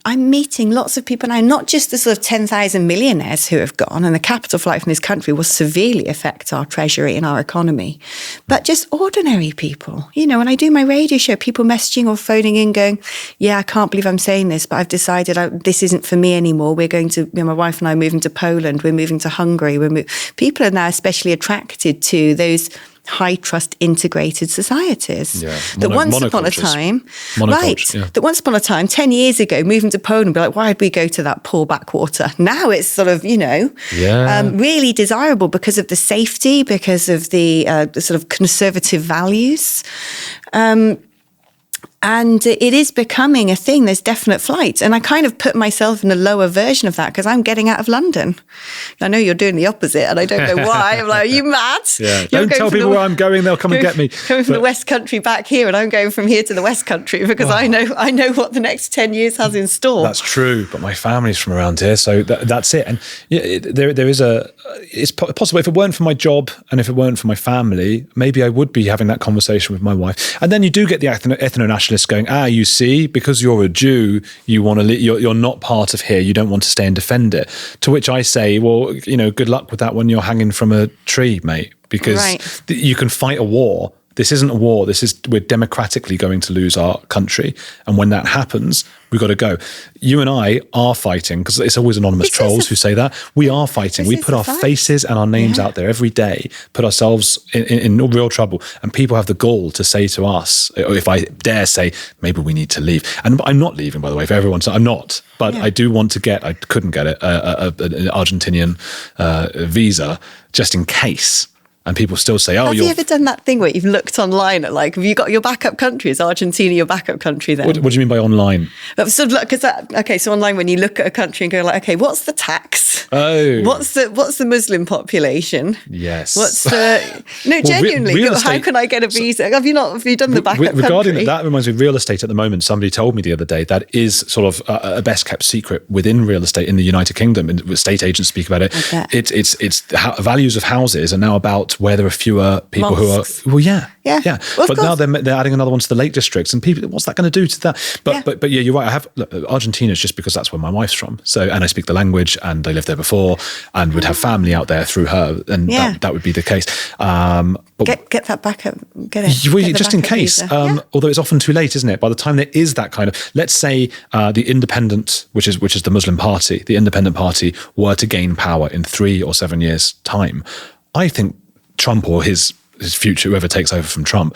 I'm meeting lots of people now, not just the sort of 10,000 millionaires who have gone, and the capital flight from this country will severely affect our treasury and our economy, but just ordinary people. You know, when I do my radio show, people messaging or phoning in going, yeah, I can't believe I'm saying this, but I've decided this isn't for me anymore. We're going to, my wife and I are moving to Poland. We're moving to Hungary. People are now especially attracted to those high trust integrated societies. Yeah. That once upon a time, that once upon a time, 10 years ago, moving to Poland, be like, why did we go to that poor backwater? Now it's sort of, really desirable because of the safety, because of the sort of conservative values. And it is becoming a thing. There's definite flights. And I kind of put myself in a lower version of that because I'm getting out of London. I know you're doing the opposite and I don't know why. I'm like, are you mad? Yeah. Don't tell people where I'm going. They'll come and get me. Coming from the West Country back here, and I'm going from here to the West Country because I know what the next 10 years has in store. That's true. But my family's from around here. So that's it. And there is it's possible if it weren't for my job and if it weren't for my family, maybe I would be having that conversation with my wife. And then you do get the ethno-nationalists going, you see, because you're a Jew, you want to, you're not part of here. You don't want to stay and defend it. To which I say, well, good luck with that when you're hanging from a tree, mate, because you can fight a war. This isn't a war. We're democratically going to lose our country. And when that happens, we've got to go. You and I are fighting, because it's always anonymous trolls who say that. We are fighting. We put our faces and our names out there every day, put ourselves in real trouble. And people have the gall to say to us, or if I dare say, maybe we need to leave. And I'm not leaving, by the way, for everyone. So I'm not. But I do want to I couldn't get it, an Argentinian visa, just in case. And people still say, have you ever done that thing where you've looked online at have you got your backup country? Is Argentina your backup country then? What do you mean by online? Sort of so online when you look at a country and go okay, what's the tax? Oh. What's the Muslim population? Yes. What's the... No, genuinely, how can I get a visa? Have you done the backup regarding country? That reminds me of real estate at the moment. Somebody told me the other day that is sort of a best kept secret within real estate in the United Kingdom, and estate agents speak about it. It's values of houses are now about where there are fewer people Mosques. who are, well, Well, but now they're adding another one to the Lake Districts, and people, what's that going to do to that? But you're right. Argentina is just because that's where my wife's from. So, and I speak the language, and I lived there before, and would have family out there through her, and that would be the case. But get that back up, get it. Just in case, although it's often too late, isn't it? By the time there is that kind of, let's say the independent, which is the Muslim party, the independent party were to gain power in 3 or 7 years' time, I think Trump or his future, whoever takes over from Trump,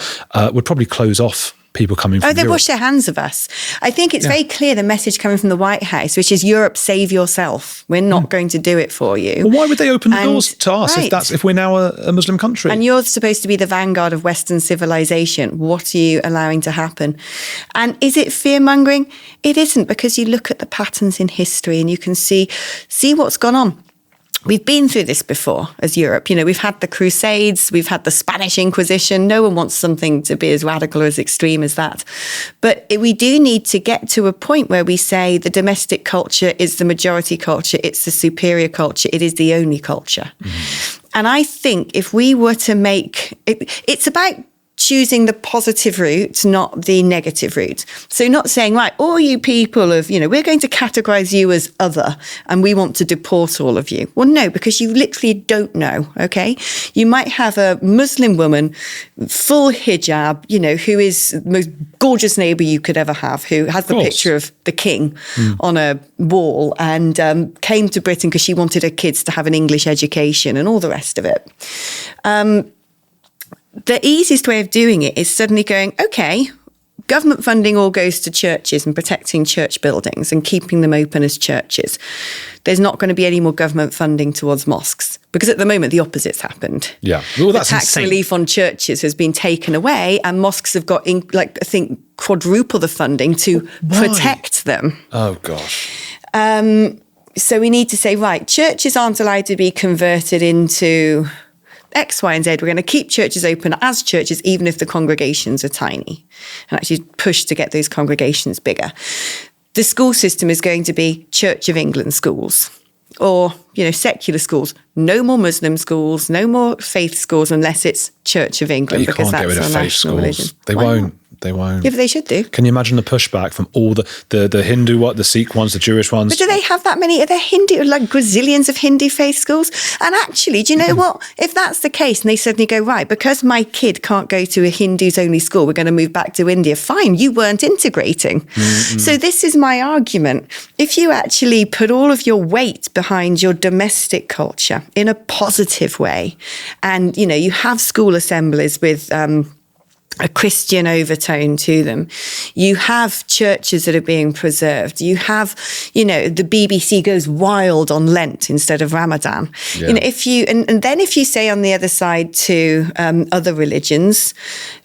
would probably close off people coming from Europe. They wash their hands of us. I think it's very clear the message coming from the White House, which is Europe, save yourself. We're not going to do it for you. Well, why would they open the doors to us if we're now a Muslim country? And you're supposed to be the vanguard of Western civilization. What are you allowing to happen? And is it fear-mongering? It isn't, because you look at the patterns in history and you can see what's gone on. We've been through this before as Europe. We've had the Crusades, we've had the Spanish Inquisition. No one wants something to be as radical or as extreme as that. But we do need to get to a point where we say the domestic culture is the majority culture, it's the superior culture, it is the only culture. Mm-hmm. And I think if we were to make it's about choosing the positive route, not the negative route. So not saying, right, all you people we're going to categorize you as other and we want to deport all of you. Well, no, because you literally don't know, okay? You might have a Muslim woman, full hijab, who is the most gorgeous neighbor you could ever have, who has the picture of the king on a wall and came to Britain because she wanted her kids to have an English education and all the rest of it. The easiest way of doing it is suddenly going, okay, government funding all goes to churches and protecting church buildings and keeping them open as churches. There's not going to be any more government funding towards mosques, because at the moment the opposite's happened. Yeah, well, that's the tax insane. Relief on churches has been taken away, and mosques have got, I think, quadruple the funding to protect them. Oh gosh. So we need to say, right, churches aren't allowed to be converted into X, Y, and Z. We're going to keep churches open as churches, even if the congregations are tiny, and actually push to get those congregations bigger. The school system is going to be Church of England schools or, secular schools. No more Muslim schools, no more faith schools unless it's Church of England, because that's can't get rid our of faith national schools. religion. They Why won't. not? They won't. Yeah, but they should do. Can you imagine the pushback from all the Hindu, the Sikh ones, the Jewish ones? But do they have that many? Are there Hindu, like gazillions of Hindu faith schools? And actually, do you know what? If that's the case and they suddenly go, right, because my kid can't go to a Hindus only school, we're going to move back to India. Fine, you weren't integrating. So this is my argument. If you actually put all of your weight behind your domestic culture in a positive way, and, you know, you have school assemblies with a Christian overtone to them. You have churches that are being preserved. You have, you know, the BBC goes wild on Lent instead of Ramadan. Yeah. You know, if you, and then if you say on the other side to other religions,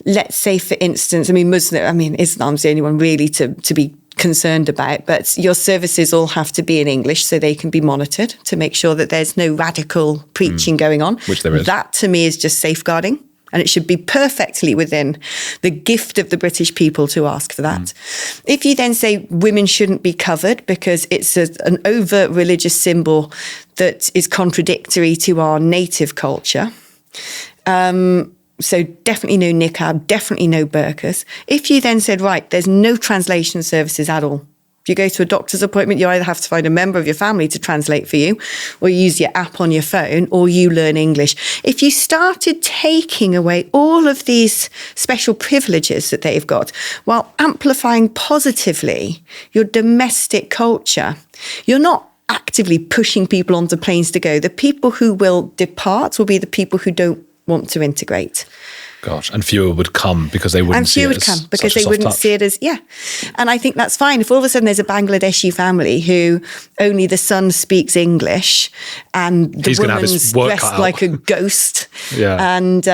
let's say, for instance, Islam's the only one really to be concerned about, but your services all have to be in English so they can be monitored to make sure that there's no radical preaching going on. Which there is. That to me is just safeguarding. And it should be perfectly within the gift of the British people to ask for that. If you then say women shouldn't be covered because it's an overt religious symbol that is contradictory to our native culture, so definitely no niqab, definitely no burqas. If you then said, right, there's no translation services at all. If you go to a doctor's appointment, you either have to find a member of your family to translate for you, or you use your app on your phone, or you learn English. If you started taking away all of these special privileges that they've got, while amplifying positively your domestic culture, you're not actively pushing people onto planes to go. The people who will depart will be the people who don't want to integrate. Gosh, and fewer would come because they wouldn't see it as because they wouldn't see it as, And I think that's fine. If all of a sudden there's a Bangladeshi family who only the son speaks English and the woman's dressed like a ghost, and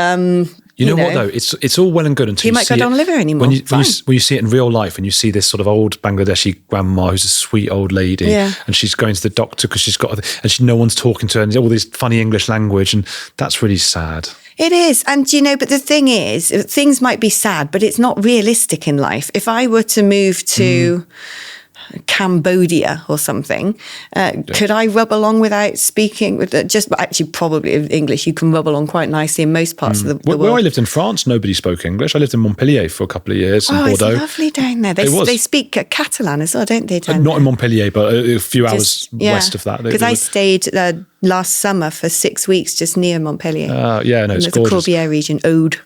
you know what though? It's all well and good until you might go don't live here anymore. When you see it in real life, and you see this sort of old Bangladeshi grandma who's a sweet old lady, and she's going to the doctor because she's got, and no one's talking to her, and all this funny English language, and that's really sad. It is. And, you know, but the thing is, things might be sad, but it's not realistic in life. If I were to move to Cambodia or something, could I rub along without speaking with actually probably English? You can rub along quite nicely in most parts of the world. Where I lived in France, nobody spoke English. I lived in Montpellier for a couple of years in Bordeaux. It's lovely down there. They speak Catalan as well, don't they? Not in Montpellier, but a few hours west of that. Because I stayed last summer for 6 weeks just near Montpellier. It's gorgeous. The Corbière region, Aude.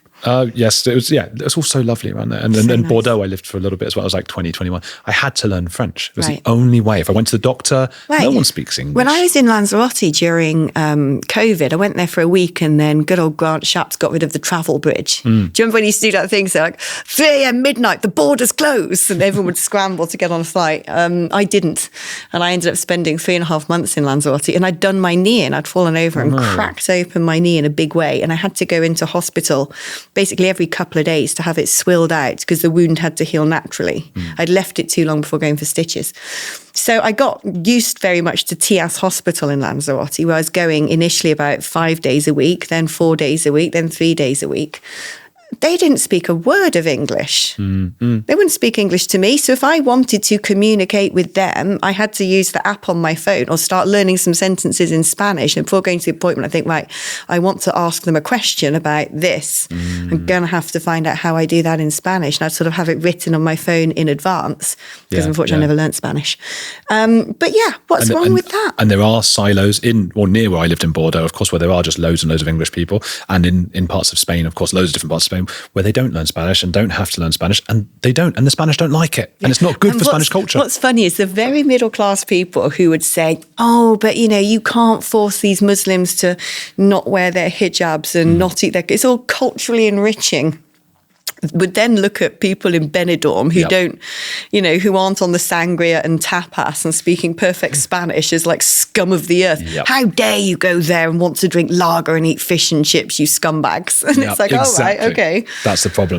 Yes, it was all so lovely around there. And then nice. Bordeaux, I lived for a little bit as well. I was like 20, 21. I had to learn French. It was the only way. If I went to the doctor, no one speaks English. When I was in Lanzarote during COVID, I went there for a week, and then good old Grant Shapps got rid of the travel bridge. Do you remember when he used to do that thing? So like 3 a.m. midnight, the border's closed, and everyone would scramble to get on a flight. I didn't. And I ended up spending 3.5 months in Lanzarote, and I'd done my knee in. I'd fallen over and cracked open my knee in a big way. And I had to go into hospital basically every couple of days to have it swilled out because the wound had to heal naturally. I'd left it too long before going for stitches. So I got used very much to TIAS Hospital in Lanzarote, where I was going initially about 5 days a week, then 4 days a week, then 3 days a week. They didn't speak a word of English. They wouldn't speak English to me. So if I wanted to communicate with them, I had to use the app on my phone or start learning some sentences in Spanish. And before going to the appointment, I think, right, I want to ask them a question about this. I'm going to have to find out how I do that in Spanish. And I'd sort of have it written on my phone in advance because unfortunately I never learnt Spanish. But what's wrong with that? And there are silos in or near where I lived in Bordeaux, of course, where there are just loads and loads of English people. And in parts of Spain, of course, loads of different parts of Spain, where they don't learn Spanish and don't have to learn Spanish, and they don't, and the Spanish don't like it, and it's not good for Spanish culture. What's funny is the very middle class people who would say, oh, but you know, you can't force these Muslims to not wear their hijabs and not eat it's all culturally enriching. Would then look at people in Benidorm who don't, you know, who aren't on the sangria and tapas and speaking perfect Spanish as like scum of the earth. How dare you go there and want to drink lager and eat fish and chips, you scumbags? And it's like, all right, okay. That's the problem.